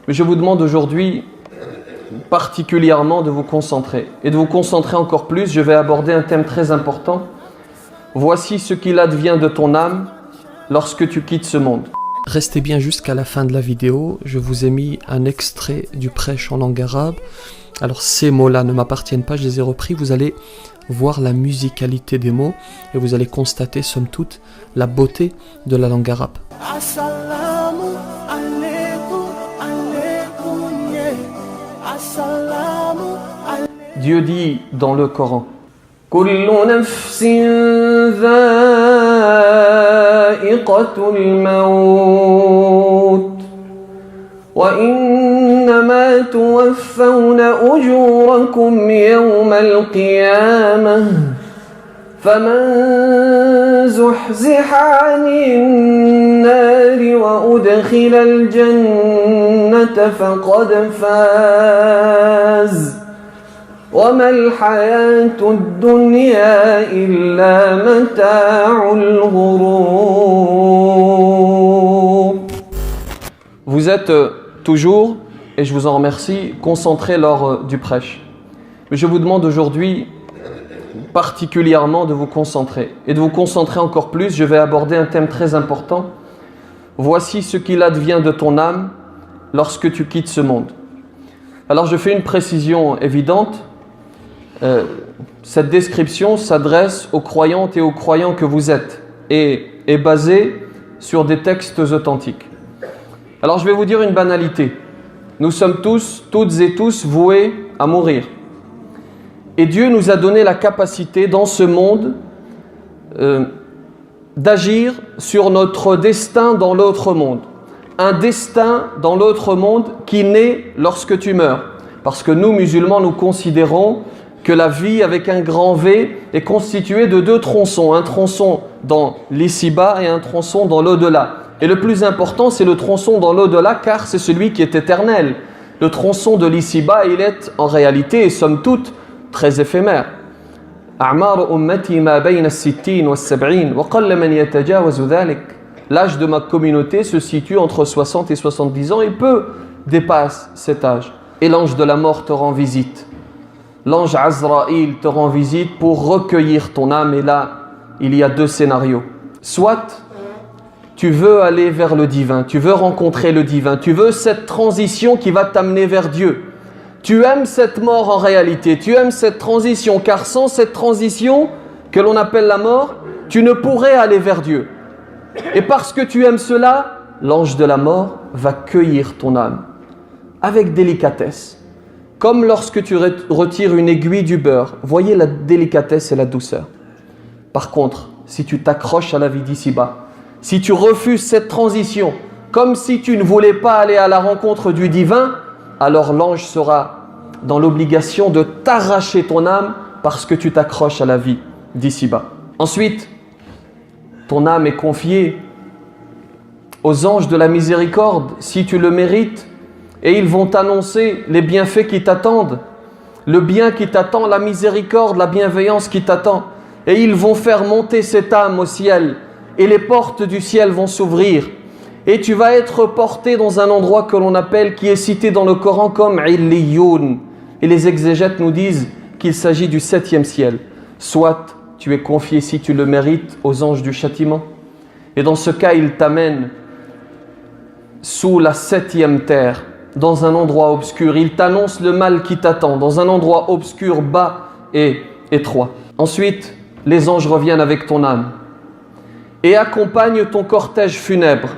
Mais je vous demande aujourd'hui particulièrement de vous concentrer. Et de vous concentrer encore plus, je vais aborder un thème très important. Voici ce qu'il advient de ton âme lorsque tu quittes ce monde. Restez bien jusqu'à la fin de la vidéo, je vous ai mis un extrait du prêche en langue arabe. Alors ces mots-là ne m'appartiennent pas, je les ai repris. Vous allez voir la musicalité des mots et vous allez constater, somme toute, la beauté de la langue arabe. Dieu dit dans le Coran, كل نفس ذائقة الموت وإنما توفون أجوركم يوم القيامة فمن زحزح عن النار وأدخل الجنة فقد فاز وما الحياة الدنيا إلا متاع الغرور. Vous êtes toujours, et je vous en remercie, concentrés lors du prêche. Mais je vous demande aujourd'hui particulièrement de vous concentrer. Et de vous concentrer encore plus, je vais aborder un thème très important. Voici ce qu'il advient de ton âme lorsque tu quittes ce monde. Alors je fais une précision évidente. Cette description s'adresse aux croyantes et aux croyants que vous êtes et est basée sur des textes authentiques. Alors je vais vous dire une banalité. Nous sommes tous, toutes et tous voués à mourir. Et Dieu nous a donné la capacité dans ce monde d'agir sur notre destin dans l'autre monde. Un destin dans l'autre monde qui naît lorsque tu meurs. Parce que nous, musulmans, nous considérons que la vie avec un grand V est constituée de deux tronçons. Un tronçon dans l'ici-bas et un tronçon dans l'au-delà. Et le plus important, c'est le tronçon dans l'au-delà, car c'est celui qui est éternel. Le tronçon de l'ici-bas, il est en réalité, et somme toute, très éphémère. L'âge de ma communauté se situe entre 60 et 70 ans et peu dépasse cet âge. Et l'ange de la mort te rend visite. L'ange Azraïl te rend visite pour recueillir ton âme. Et là, il y a deux scénarios. Soit tu veux aller vers le divin, tu veux rencontrer le divin, tu veux cette transition qui va t'amener vers Dieu. Tu aimes cette mort en réalité, tu aimes cette transition, car sans cette transition que l'on appelle la mort, tu ne pourrais aller vers Dieu. Et parce que tu aimes cela, l'ange de la mort va cueillir ton âme avec délicatesse. Comme lorsque tu retires une aiguille du beurre, voyez la délicatesse et la douceur. Par contre, si tu t'accroches à la vie d'ici-bas, si tu refuses cette transition, comme si tu ne voulais pas aller à la rencontre du divin, alors l'ange sera dans l'obligation de t'arracher ton âme parce que tu t'accroches à la vie d'ici-bas. Ensuite, ton âme est confiée aux anges de la miséricorde si tu le mérites et ils vont t'annoncer les bienfaits qui t'attendent, le bien qui t'attend, la miséricorde, la bienveillance qui t'attend. Et ils vont faire monter cette âme au ciel et les portes du ciel vont s'ouvrir. Et tu vas être porté dans un endroit que l'on appelle, qui est cité dans le Coran comme Illiyoun. Et les exégètes nous disent qu'il s'agit du 7e ciel. Soit tu es confié, si tu le mérites, aux anges du châtiment. Et dans ce cas, ils t'amènent sous la 7e terre, dans un endroit obscur. Ils t'annoncent le mal qui t'attend, dans un endroit obscur, bas et étroit. Ensuite, les anges reviennent avec ton âme et accompagnent ton cortège funèbre.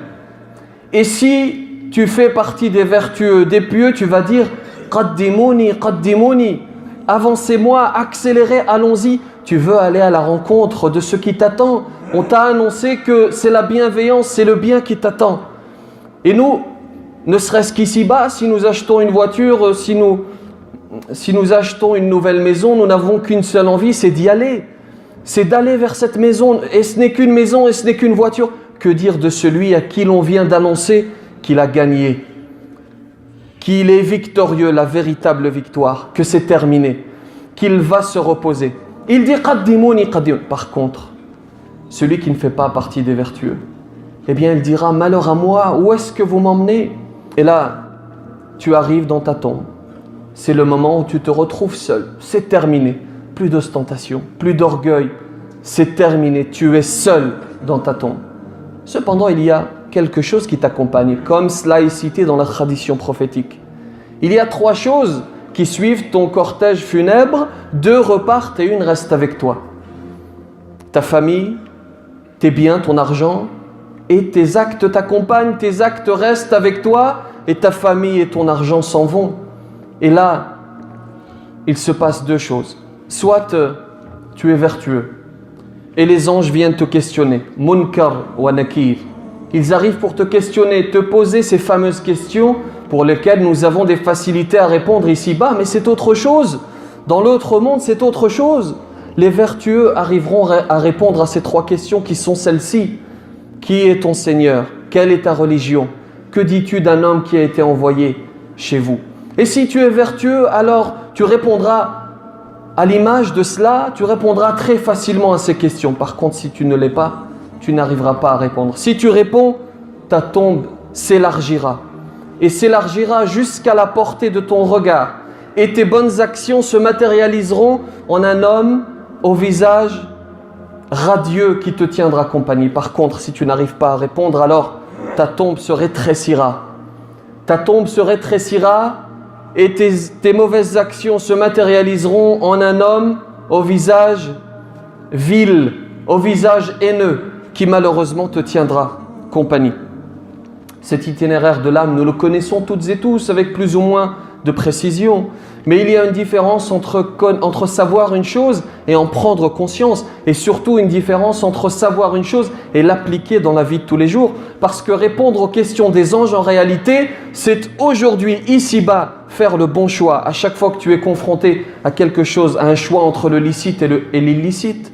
Et si tu fais partie des vertueux, des pieux, tu vas dire « Qaddimouni, qaddimouni » avancez-moi, accélérez, allons-y. Tu veux aller à la rencontre de ce qui t'attend. On t'a annoncé que c'est la bienveillance, c'est le bien qui t'attend. Et nous, ne serait-ce qu'ici-bas, si nous achetons une voiture, si nous achetons une nouvelle maison, nous n'avons qu'une seule envie, c'est d'y aller. C'est d'aller vers cette maison. Et ce n'est qu'une maison et ce n'est qu'une voiture. Que dire de celui à qui l'on vient d'annoncer qu'il a gagné, qu'il est victorieux, la véritable victoire, que c'est terminé, qu'il va se reposer. Il dit « Qaddimouni, qaddimouni ». Par contre, celui qui ne fait pas partie des vertueux, eh bien il dira « Malheur à moi, où est-ce que vous m'emmenez ?» Et là, tu arrives dans ta tombe. C'est le moment où tu te retrouves seul. C'est terminé. Plus d'ostentation, plus d'orgueil. C'est terminé. Tu es seul dans ta tombe. Cependant, il y a quelque chose qui t'accompagne, comme cela est cité dans la tradition prophétique. Il y a 3 choses qui suivent ton cortège funèbre. 2 repartent et 1 reste avec toi. Ta famille, tes biens, ton argent et tes actes t'accompagnent. Tes actes restent avec toi et ta famille et ton argent s'en vont. Et là, il se passe 2 choses. Soit tu es vertueux et les anges viennent te questionner. Munkar wa nakir. Ils arrivent pour te questionner, te poser ces fameuses questions pour lesquelles nous avons des facilités à répondre ici-bas, mais c'est autre chose. Dans l'autre monde, c'est autre chose. Les vertueux arriveront à répondre à ces 3 questions qui sont celles-ci. Qui est ton Seigneur? Quelle est ta religion? Que dis-tu d'un homme qui a été envoyé chez vous? Et si tu es vertueux, alors tu répondras à l'image de cela, tu répondras très facilement à ces questions. Par contre, si tu ne l'es pas, tu n'arriveras pas à répondre. Si tu réponds, ta tombe s'élargira. Et s'élargira jusqu'à la portée de ton regard. Et tes bonnes actions se matérialiseront en un homme au visage radieux qui te tiendra compagnie. Par contre, si tu n'arrives pas à répondre, alors ta tombe se rétrécira. Ta tombe se rétrécira et tes mauvaises actions se matérialiseront en un homme au visage vil, au visage haineux, qui malheureusement te tiendra compagnie. Cet itinéraire de l'âme, nous le connaissons toutes et tous avec plus ou moins de précision. Mais il y a une différence entre savoir une chose et en prendre conscience. Et surtout une différence entre savoir une chose et l'appliquer dans la vie de tous les jours. Parce que répondre aux questions des anges, en réalité, c'est aujourd'hui, ici-bas, faire le bon choix. À chaque fois que tu es confronté à quelque chose, à un choix entre le licite et l'illicite,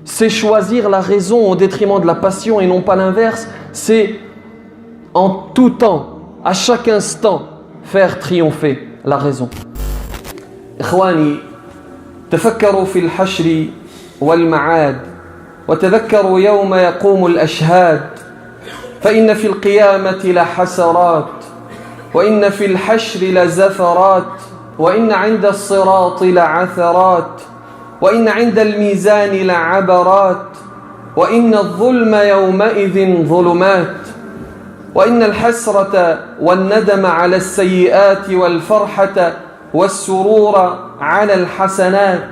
c'est choisir la raison au détriment de la passion et non pas l'inverse. C'est en tout temps, à chaque instant, faire triompher la raison. إخواني تفكروا في الحشر والمعاد وتذكروا يوم يقوم الأشهاد فإن في القيامة لحسرات وإن في الحشر لزفرات وإن عند الصراط لعثرات وإن عند الميزان لعبرات وإن الظلم يومئذ ظلمات وإن الحسرة والندم على السيئات والفرحة والسرور على الحسنات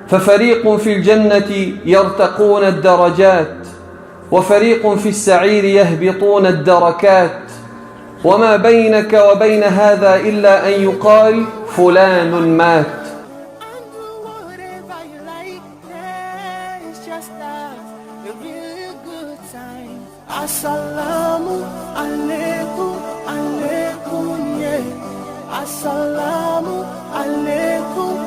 ففريق في الجنة يرتقون الدرجات وفريق في السعير يهبطون الدركات وما بينك وبين هذا إلا أن يقال فلان مات. Assalamu alaikum, alaikum, yeah. Assalamu alaikum.